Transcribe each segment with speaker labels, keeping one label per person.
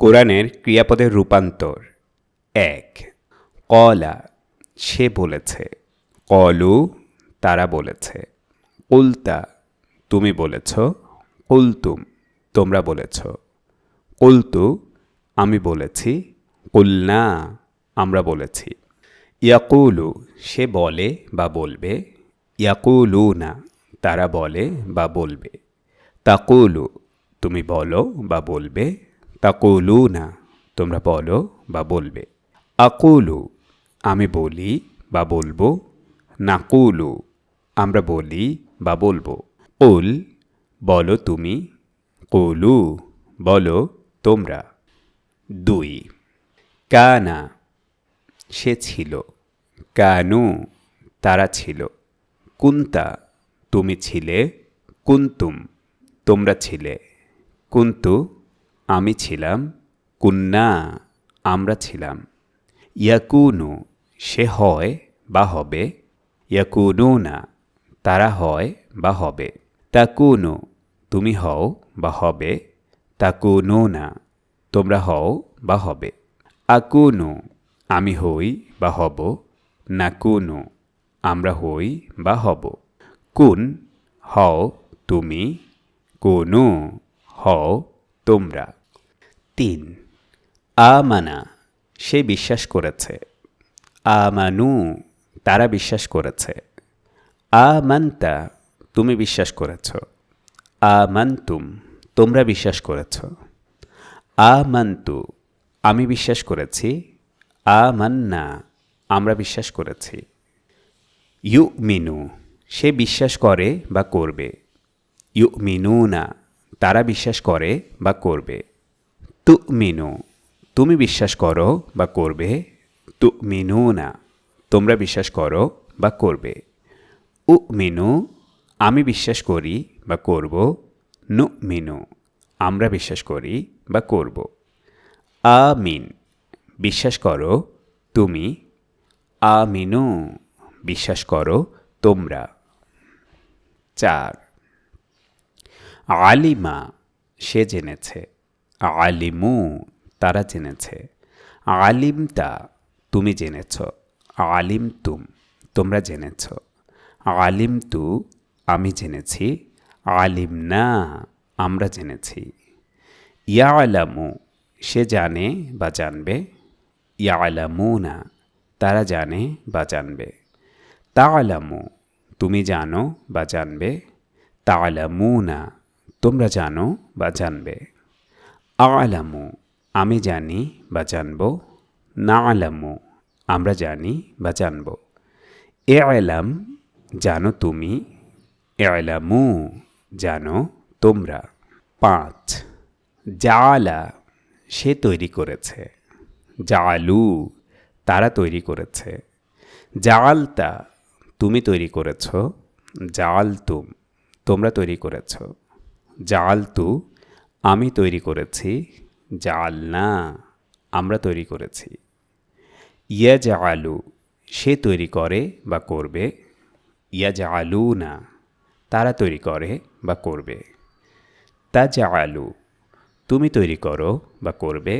Speaker 1: কোরআনের ক্রিয়াপদের রূপান্তর। ১ কলা সে বলেছে, কলু তারা বলেছে, কুলতা তুমি বলেছ, কুলতুম তোমরা বলেছ, কুলতু আমি বলেছি, কুলনা আমরা বলেছি। ইয়াকুলু সে বলে বা বলবে, ইয়াকুলুনা তারা বলে বা বলবে, তাকুলু তুমি বলো বা বলবে, তাকুলুনা তোমরা বলো বা বলবে। আকুলু আমি বলি বা বলবো, নাকুলু আমরা বলি বা বলবো। কুল বলো তুমি, কুলু বলো তোমরা। ২ কানা সে ছিল, কানু তারা ছিল, কুন্তা তুমি ছিলে, কুন্তুম তোমরা ছিলে, কুন্তু আমি ছিলাম, কুন্না আমরা ছিলাম। ইয়াকুনু সে হয় বা হবে, ইয়াকুনুনা তারা হয় বা হবে, তাকুনু তুমি হও বা হবে, তাকুনুনা তোমরা হও বা হবে। আকুনু আমি হই বা হব, নাকুনু আমরা হই বা হব। কুন হও তুমি, কুনু হও তোমরা। ৩ আমানা সে বিশ্বাস করেছে, আমানু তারা বিশ্বাস করেছে, আমান্তা তুমি বিশ্বাস করেছ, আমান্তুম তোমরা বিশ্বাস করেছ, আমান্তু আমি বিশ্বাস করেছি, আমান্না আমরা বিশ্বাস করেছি। ইউমিনু সে বিশ্বাস করে বা করবে, ইউমিনুনা তারা বিশ্বাস করে বা করবে, তুমিনু তুমি বিশ্বাস করো বা করবে, তুমিনুনা তোমরা বিশ্বাস করো বা করবে। উমিনু আমি বিশ্বাস করি বা করব, নুমিনু আমরা বিশ্বাস করি বা করব। আমিন বিশ্বাস করো তুমি, আমিনু বিশ্বাস করো তোমরা। ৪ আলিমা সে জেনেছে, আলিমু তারা জেনেছে, আলিমতা তুমি জেনেছ, আলিমতুম তোমরা জেনেছ, আলিমতু আমি জেনেছি, আলিমনা আমরা জেনেছি। ইয়ালামু সে জানে বা জানবে, ইয়ালামুনা তারা জানে বা জানবে, তালামু তুমি জানো বা জানবে, তালামুনা তোমরা জানো বা জানবে। আলামু আমি জানি বা জানব, না আলামু আমরা জানি বা জানব। এলাম জানো তুমি, এলামু জানো তোমরা। ৫ জালা সে তৈরি করেছে, জালু তারা তৈরি করেছে, জালতা তুমি তৈরি করেছ, জালতুম তোমরা তৈরি করেছ, জালতু আমি তৈরি করেছি, জালনা আমরা তৈরি করেছি। ইয়াজআলু সে তৈরি করে বা করবে, ইয়াজআলুনা তারা তৈরি করে বা করবে। তাজআলু তুমি তৈরি করো বা করবে,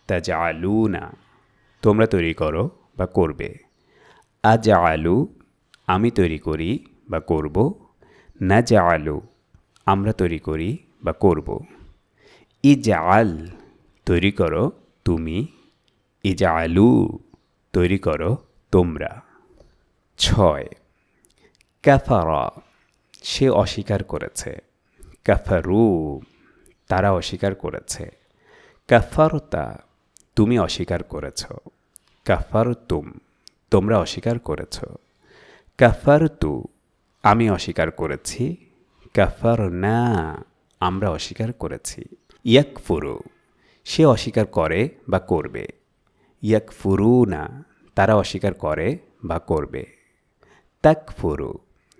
Speaker 1: তাজআলুনা তোমরা তৈরি করো বা করবে। আজআলু আমি তৈরি করি বা করব, নাজআলু আমরা তৈরি করি বা করব। ইজআল তৈরি করো তুমি, ইজআলু তৈরি করো তোমরা। ৬ কাফারা সে অস্বীকার করেছে, কাফারু তারা অস্বীকার করেছে, কাফারতা তুমি অস্বীকার করেছ, কাফারতুম তোমরা অস্বীকার করেছ, কাফারতু আমি অস্বীকার করেছি, কাফারনা আমরা অস্বীকার করেছি। ইয়াকফুরু সে অস্বীকার করে বা করবে, ইয়াকফুরুনা তারা অস্বীকার করে বা করবে। তাকফুরু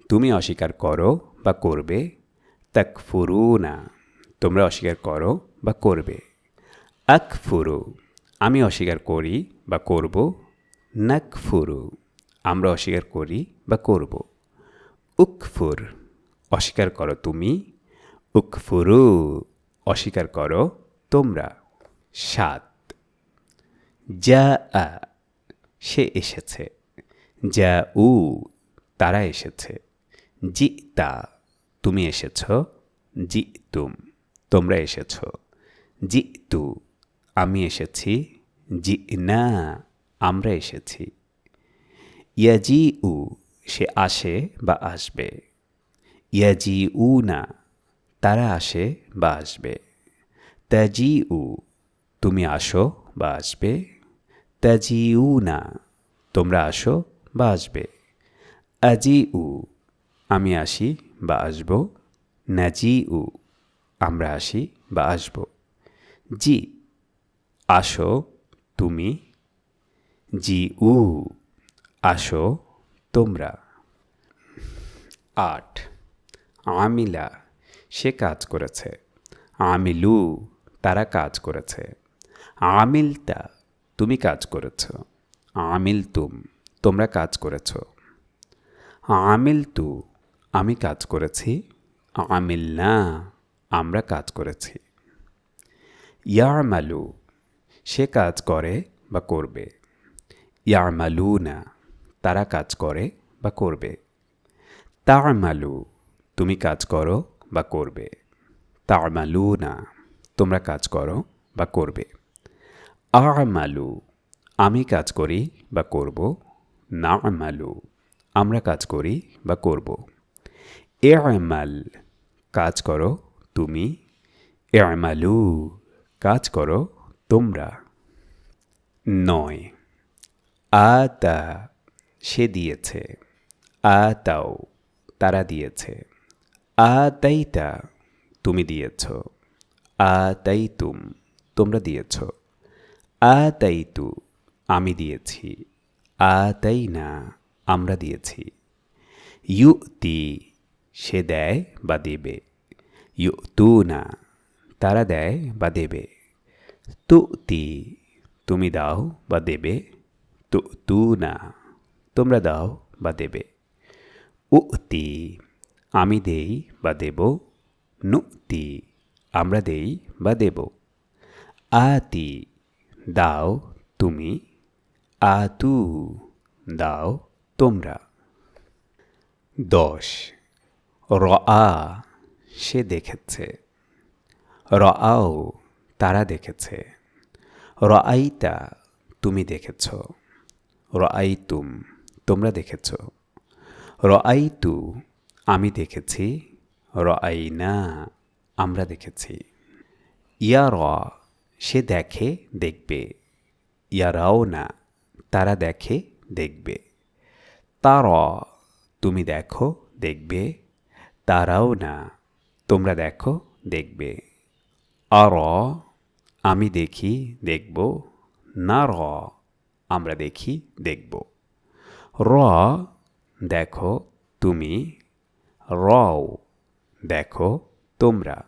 Speaker 1: তুমি অস্বীকার করো বা করবে, তাকফুরুনা তোমরা অস্বীকার করো বা করবে। আকফুরু আমি অস্বীকার করি বা করব, নাকফুরু আমরা অস্বীকার করি বা করব। উকফুর অস্বীকার করো তুমি, উকফুরু অস্বীকার করো তোমরা। সাত। যা আ সে এসেছে। যা উ তারা এসেছে। জি তা তুমি এসেছ। জি তুম তোমরা এসেছ। জি তু আমি এসেছি। জি না আমরা এসেছি। ইয়াজি উ সে আসে বা আসবে। ইয়াজি উ না তারা আসে বা আসবে। তাজি উ তুমি আসো বা আসবে। তাজি উ না তোমরা আসো বা আসবে। আজি উ আমি আসি বা আসব। নাজি উ আমরা আসি বা আসব। জি আসো তুমি। জি উ আসো তোমরা। আট। আমিলা সে কাজ করেছে। আমিলু তারা কাজ করেছে। আমিলতা তুমি কাজ করেছ। আমিল তুম তোমরা কাজ করেছ। আমিল তু আমি কাজ করেছি। আমিল না আমরা কাজ করেছি। ইয়ামালু সে কাজ করে বা করবে। ইয়ামালু না তারা কাজ করে বা করবে। তামালু তুমি কাজ করো বা করবে। তামালু না তোমরা কাজ করো বা করবে। আমালু আমি কাজ করি বা করব। না আমালু আমরা কাজ করি বা করব। এমাল কাজ করো তুমি। এমালু কাজ করো তোমরা। নয়। আতা সে দিয়েছে। আতাও তারা দিয়েছে। আতাইতা তুমি দিয়েছ। আতাইতুম তোমরা দিয়েছ। আতাইতু আমি দিয়েছি। আতাইনা আমরা দিয়েছি। ইউতি সে দেয় বা দেবে। ইউতুনা তারা দেয় বা দেবে। তুতি তুমি দাও বা দেবে। তুতুনা তোমরা দাও বা দেবে। উতি আমি দেই বা দেব। নুতি আমরা দেই বা দেব। আতি দাও তুমি। আতু দাও তোমরা। 10 রআ সে দেখেছে। রআও তারা দেখেছে। রআইতা তুমি দেখেছ। রআইতুম তোমরা দেখেছ। রআইতু আমি দেখেছি। রআইনা আমরা দেখেছি। ইয়ারা সে দেখে দেখবে। ইয়ারাও না তারা দেখে দেখবে। তারা তুমি দেখো দেখবে। তারাও না তোমরা দেখো দেখবে। আর আমি দেখি দেখব। না র আমরা দেখি দেখব। র দেখো তুমি। রও দেখো তোমরা।